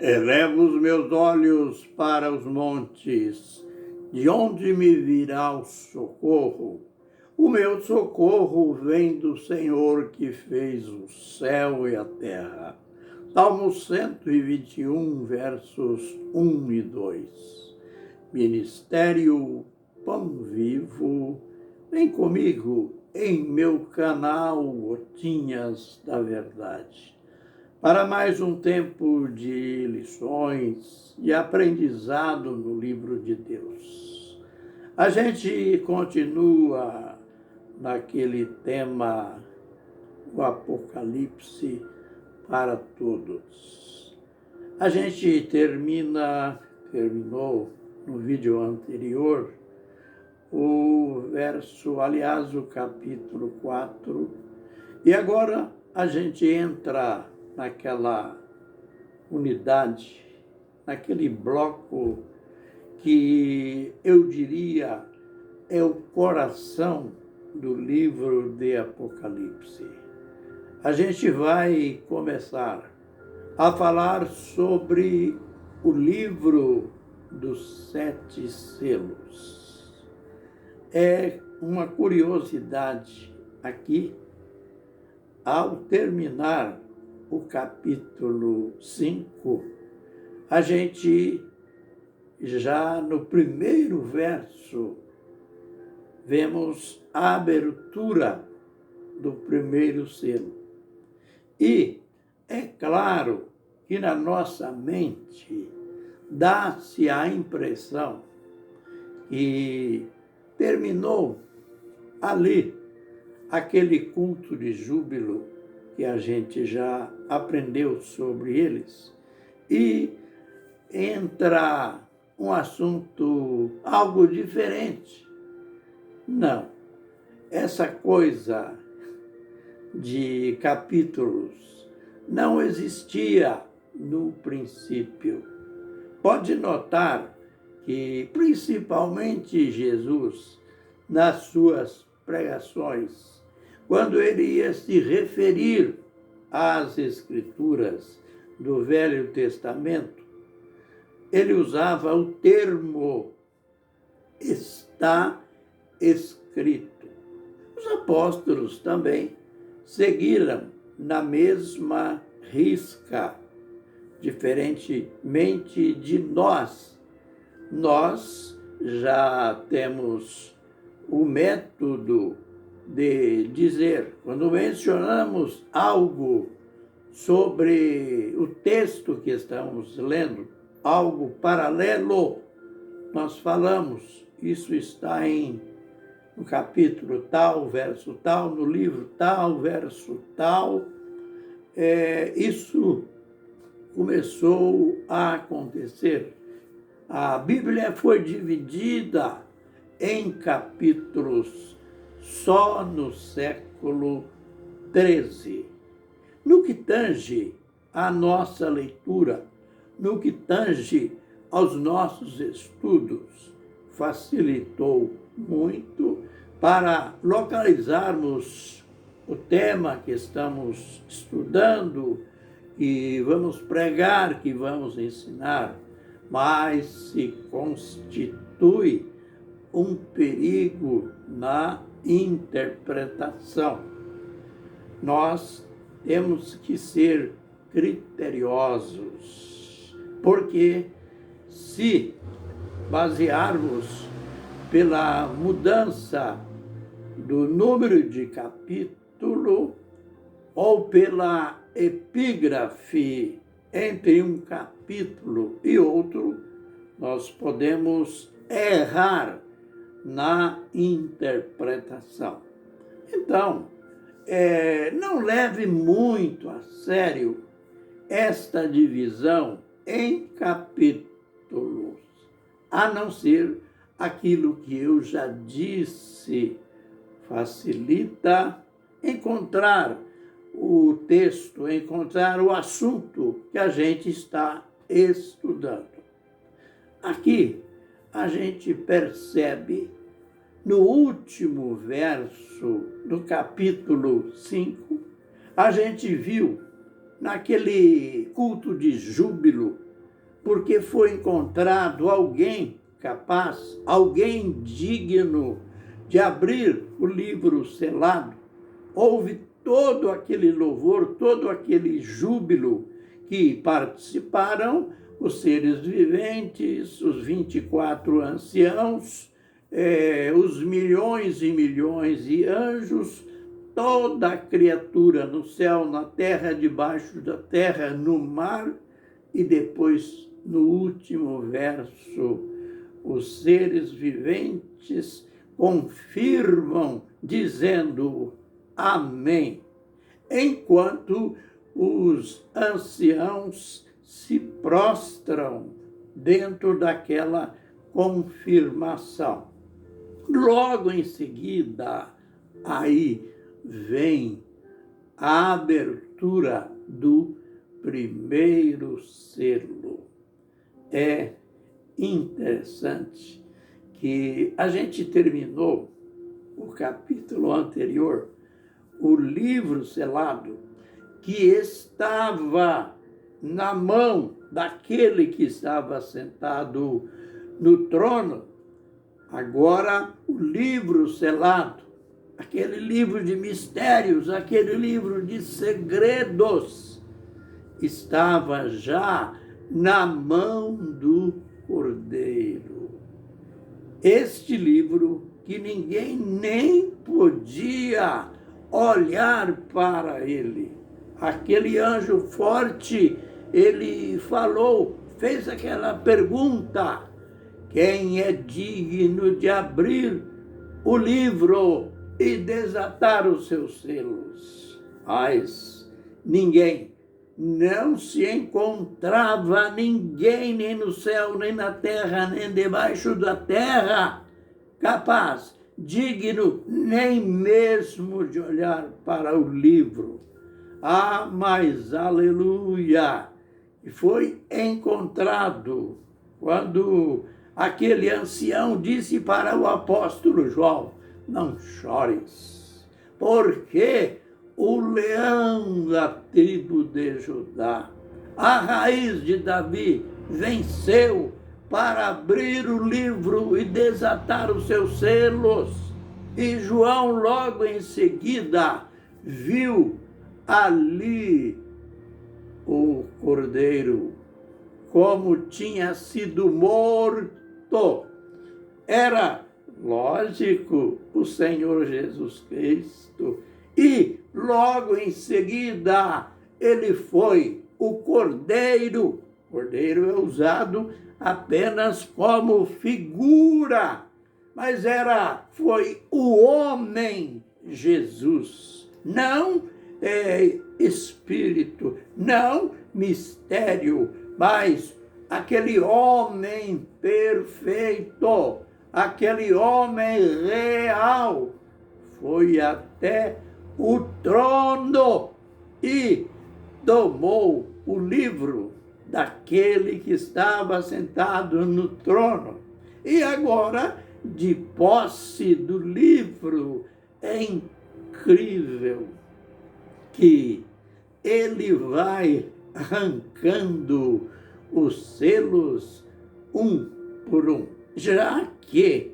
Elevo os meus olhos para os montes, de onde me virá o socorro? O meu socorro vem do Senhor que fez o céu e a terra. Salmo 121, versos 1 e 2. Ministério Pão Vivo, vem comigo em meu canal Gotinhas da Verdade, para mais um tempo de lições e aprendizado no livro de Deus. A gente continua naquele tema, o Apocalipse para todos. A gente terminou no vídeo anterior o capítulo 4, e agora a gente entra naquela unidade, naquele bloco que eu diria é o coração do livro de Apocalipse. A gente vai começar a falar sobre o livro dos 7 selos. É uma curiosidade aqui, ao terminar o capítulo 5, a gente já no primeiro verso vemos a abertura do primeiro selo. E é claro que na nossa mente dá-se a impressão que terminou ali aquele culto de júbilo que a gente já aprendeu sobre eles, e entra um assunto algo diferente. Não, essa coisa de capítulos não existia no princípio. Pode notar que, principalmente Jesus, nas suas pregações, quando ele ia se referir às Escrituras do Velho Testamento, ele usava o termo "está escrito". Os apóstolos também seguiram na mesma risca, diferentemente de nós. Nós já temos o método de dizer, quando mencionamos algo sobre o texto que estamos lendo, algo paralelo, nós falamos, isso está no capítulo tal, verso tal, no livro tal, verso tal. Isso começou a acontecer. A Bíblia foi dividida em capítulos só no século XIII. No que tange à nossa leitura, no que tange aos nossos estudos, facilitou muito para localizarmos o tema que estamos estudando, que vamos pregar, que vamos ensinar, mas se constitui um perigo na interpretação. Nós temos que ser criteriosos, porque se basearmos pela mudança do número de capítulo ou pela epígrafe entre um capítulo e outro, nós podemos errar na interpretação. Então, não leve muito a sério esta divisão em capítulos, a não ser aquilo que eu já disse, facilita encontrar o texto, encontrar o assunto que a gente está estudando. Aqui a gente percebe no último verso do capítulo 5, a gente viu naquele culto de júbilo porque foi encontrado alguém capaz, alguém digno de abrir o livro selado. Houve todo aquele louvor, todo aquele júbilo que participaram os seres viventes, os 24 anciãos, os milhões e milhões de anjos, toda a criatura no céu, na terra, debaixo da terra, no mar, e depois, no último verso, os seres viventes confirmam, dizendo amém, enquanto os anciãos se prostram dentro daquela confirmação. Logo em seguida, aí vem a abertura do primeiro selo. É interessante que a gente terminou o capítulo anterior, o livro selado, que estava na mão daquele que estava sentado no trono. Agora, o livro selado, aquele livro de mistérios, aquele livro de segredos, estava já na mão do Cordeiro. Este livro que ninguém nem podia olhar para ele. Aquele anjo forte, ele falou, fez aquela pergunta: quem é digno de abrir o livro e desatar os seus selos? Mas ninguém, não se encontrava ninguém, nem no céu, nem na terra, nem debaixo da terra, capaz, digno, nem mesmo de olhar para o livro. Ah, mas aleluia! E foi encontrado quando aquele ancião disse para o apóstolo João: não chores, porque o leão da tribo de Judá, a raiz de Davi, venceu para abrir o livro e desatar os seus selos. E João, logo em seguida, viu ali o Cordeiro, como tinha sido morto. Era, lógico, o Senhor Jesus Cristo. E logo em seguida, ele foi o Cordeiro. Cordeiro é usado apenas como figura, mas foi o homem Jesus, não espírito, não mistério, mas aquele homem perfeito, aquele homem real, foi até o trono e tomou o livro daquele que estava sentado no trono. E agora, de posse do livro, é incrível que ele vai arrancando os selos um por um. Já que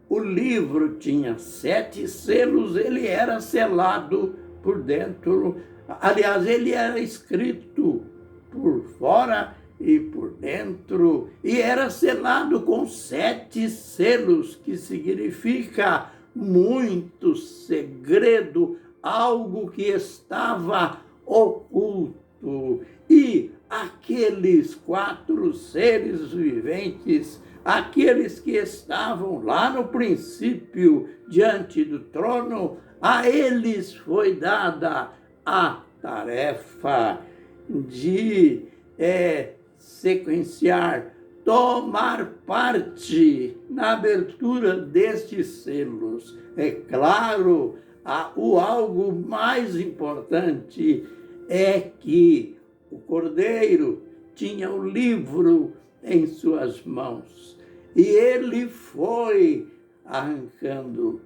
o livro tinha 7 selos, ele era selado por dentro. Aliás, ele era escrito por fora e por dentro, e era selado com 7 selos, que significa muito segredo, algo que estava oculto. E aqueles 4 seres viventes, aqueles que estavam lá no princípio diante do trono, a eles foi dada a tarefa de sequenciar, tomar parte na abertura destes selos. É claro, o algo mais importante é que o Cordeiro tinha o livro em suas mãos e ele foi arrancando,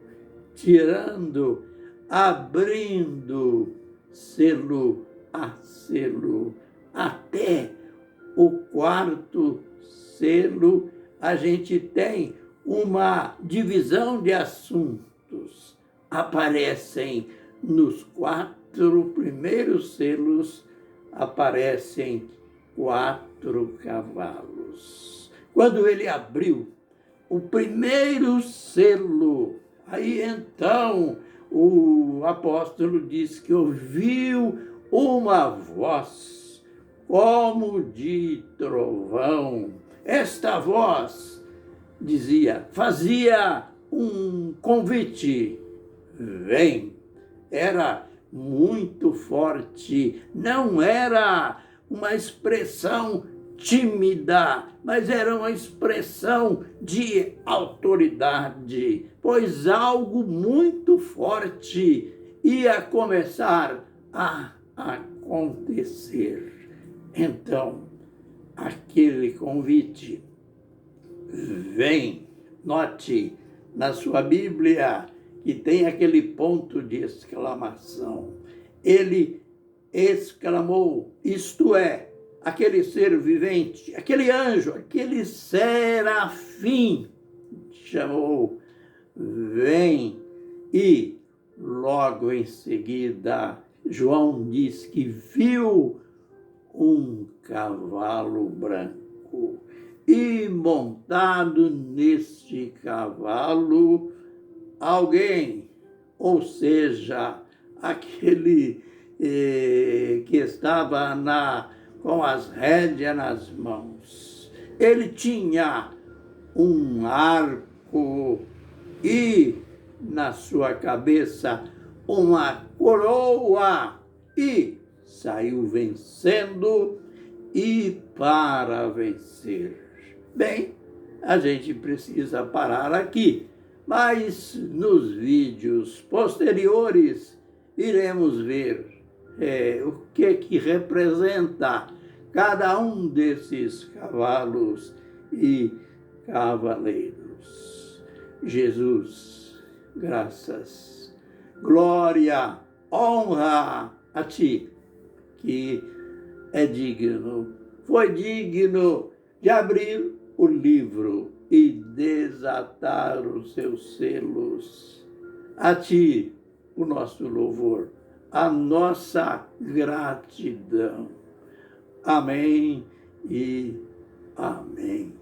tirando, abrindo selo a selo, até o quarto selo, a gente tem uma divisão de assuntos. Aparecem nos 4 primeiros selos, aparecem 4 cavalos. Quando ele abriu o primeiro selo, aí então o apóstolo diz que ouviu uma voz como de trovão. Esta voz dizia, fazia um convite, vem. Era muito forte, não era uma expressão tímida, mas era uma expressão de autoridade, pois algo muito forte ia começar a acontecer. Então, aquele convite, vem, note na sua Bíblia que tem aquele ponto de exclamação. Ele exclamou, isto é, aquele ser vivente, aquele anjo, aquele serafim, chamou, vem. E logo em seguida, João diz que viu um cavalo branco. E montado neste cavalo, alguém, ou seja, aquele que estava com as rédeas nas mãos. Ele tinha um arco e na sua cabeça uma coroa e saiu vencendo e para vencer. Bem, a gente precisa parar aqui, mas nos vídeos posteriores iremos ver o que representa cada um desses cavalos e cavaleiros. Jesus, graças, glória, honra a ti, que é digno, foi digno de abrir o livro e desatar os seus selos. A ti, o nosso louvor, a nossa gratidão. Amém e amém.